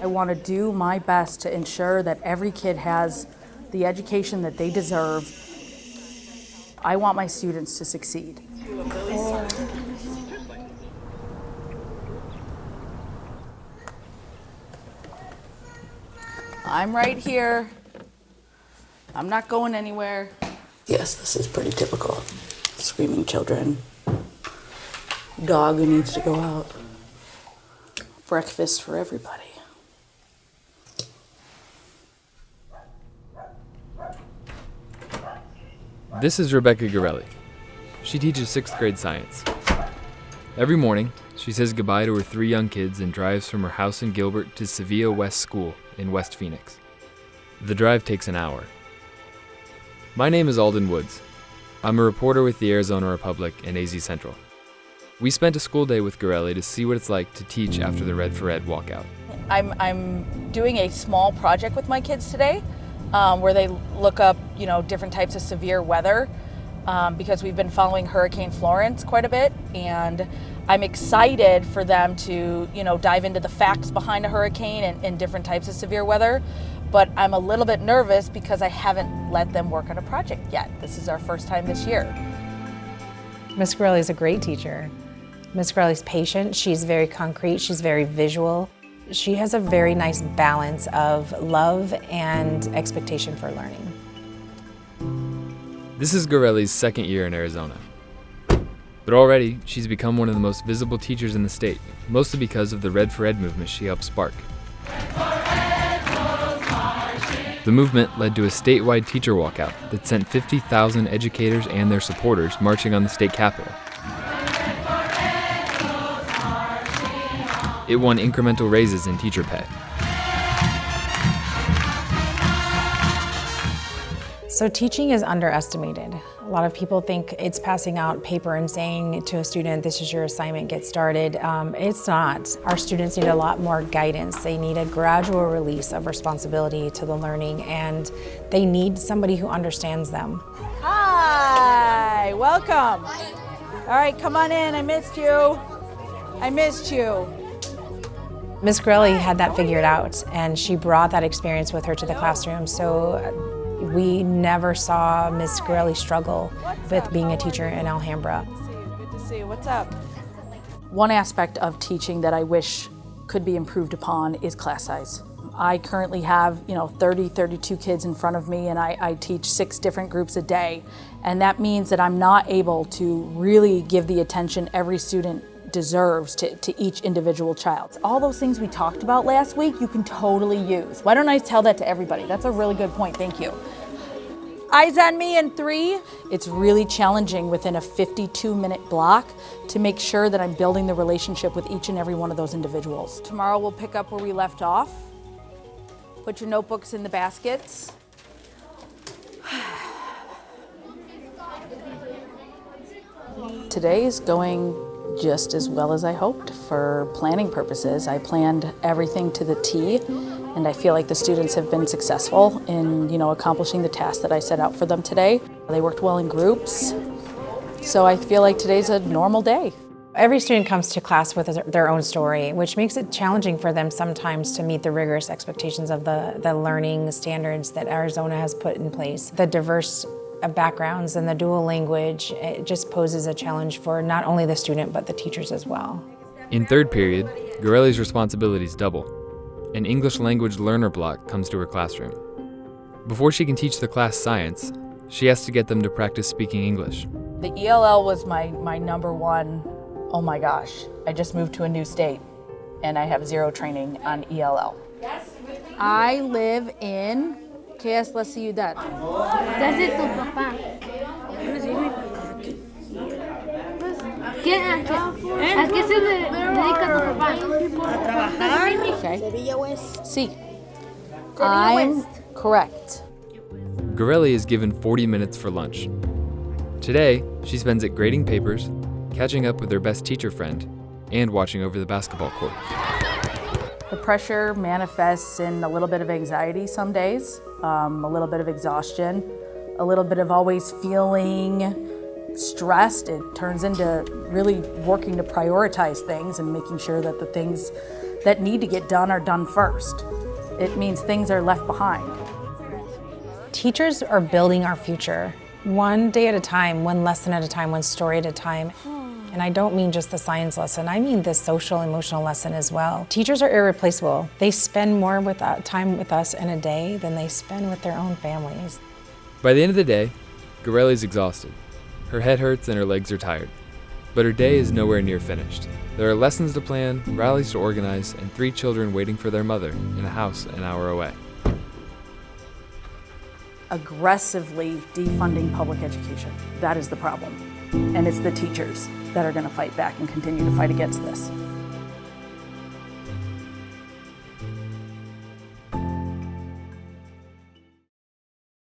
I want to do my best to ensure that every kid has the education that they deserve. I want my students to succeed. I'm right here. I'm not going anywhere. Yes, this is pretty typical. Screaming children, dog who needs to go out, breakfast for everybody. This is Rebecca Garelli. She teaches 6th grade science. Every morning, she says goodbye to her 3 young kids and drives from her house in Gilbert to Sevilla West School in West Phoenix. The drive takes an hour. My name is Alden Woods. I'm a reporter with the Arizona Republic and AZ Central. We spent a school day with Garelli to see what it's like to teach after the Red for Ed walkout. I'm doing a small project with my kids today where they look up, different types of severe weather because we've been following Hurricane Florence quite a bit, and I'm excited for them to, dive into the facts behind a hurricane and different types of severe weather. But I'm a little bit nervous because I haven't let them work on a project yet. This is our first time this year. Miss Garelli is a great teacher. Miss Garelli's patient, she's very concrete, she's very visual. She has a very nice balance of love and expectation for learning. This is Garelli's 2nd year in Arizona. But already, she's become one of the most visible teachers in the state, mostly because of the Red for Ed movement she helped spark. The movement led to a statewide teacher walkout that sent 50,000 educators and their supporters marching on the state capitol. It won incremental raises in teacher pay. So teaching is underestimated. A lot of people think it's passing out paper and saying to a student, this is your assignment, get started. It's not. Our students need a lot more guidance. They need a gradual release of responsibility to the learning, and they need somebody who understands them. Hi, welcome. All right, come on in, I missed you. Miss Garelli had that figured out, and she brought that experience with her to the classroom. So we never saw Miss Garelli struggle with being a teacher in Alhambra. Good to see you. What's up? One aspect of teaching that I wish could be improved upon is class size. I currently have 30, 32 kids in front of me, and I teach 6 different groups a day. And that means that I'm not able to really give the attention every student deserves to each individual child. All those things we talked about last week, you can totally use. Why don't I tell that to everybody? That's a really good point, thank you. Eyes on me in 3. It's really challenging within a 52-minute block to make sure that I'm building the relationship with each and every one of those individuals. Tomorrow we'll pick up where we left off. Put your notebooks in the baskets. Today is going just as well as I hoped for planning purposes. I planned everything to the T, and I feel like the students have been successful in, accomplishing the task that I set out for them today. They worked well in groups, so I feel like today's a normal day. Every student comes to class with their own story, which makes it challenging for them sometimes to meet the rigorous expectations of the learning standards that Arizona has put in place. The diverse backgrounds and the dual language, it just poses a challenge for not only the student but the teachers as well. In 3rd period, Garelli's responsibilities double. An English language learner block comes to her classroom. Before she can teach the class science, she has to get them to practice speaking English. The ELL was my number one, oh my gosh, I just moved to a new state and I have 0 training on ELL. I live in ¿Qué es la ciudad? ¿Qué hace tu papá? ¿A qué se dedica tu papá? A trabajar. Okay. Sevilla West. Sí. I'm correct. Garelli is given 40 minutes for lunch. Today, she spends it grading papers, catching up with her best teacher friend, and watching over the basketball court. The pressure manifests in a little bit of anxiety some days, a little bit of exhaustion, a little bit of always feeling stressed. It turns into really working to prioritize things and making sure that the things that need to get done are done first. It means things are left behind. Teachers are building our future, one day at a time, one lesson at a time, one story at a time. And I don't mean just the science lesson, I mean the social, emotional lesson as well. Teachers are irreplaceable. They spend more time with us in a day than they spend with their own families. By the end of the day, Garelli's exhausted. Her head hurts and her legs are tired. But her day is nowhere near finished. There are lessons to plan, rallies to organize, and 3 children waiting for their mother in a house an hour away. Aggressively defunding public education. That is the problem. And it's the teachers that are going to fight back and continue to fight against this.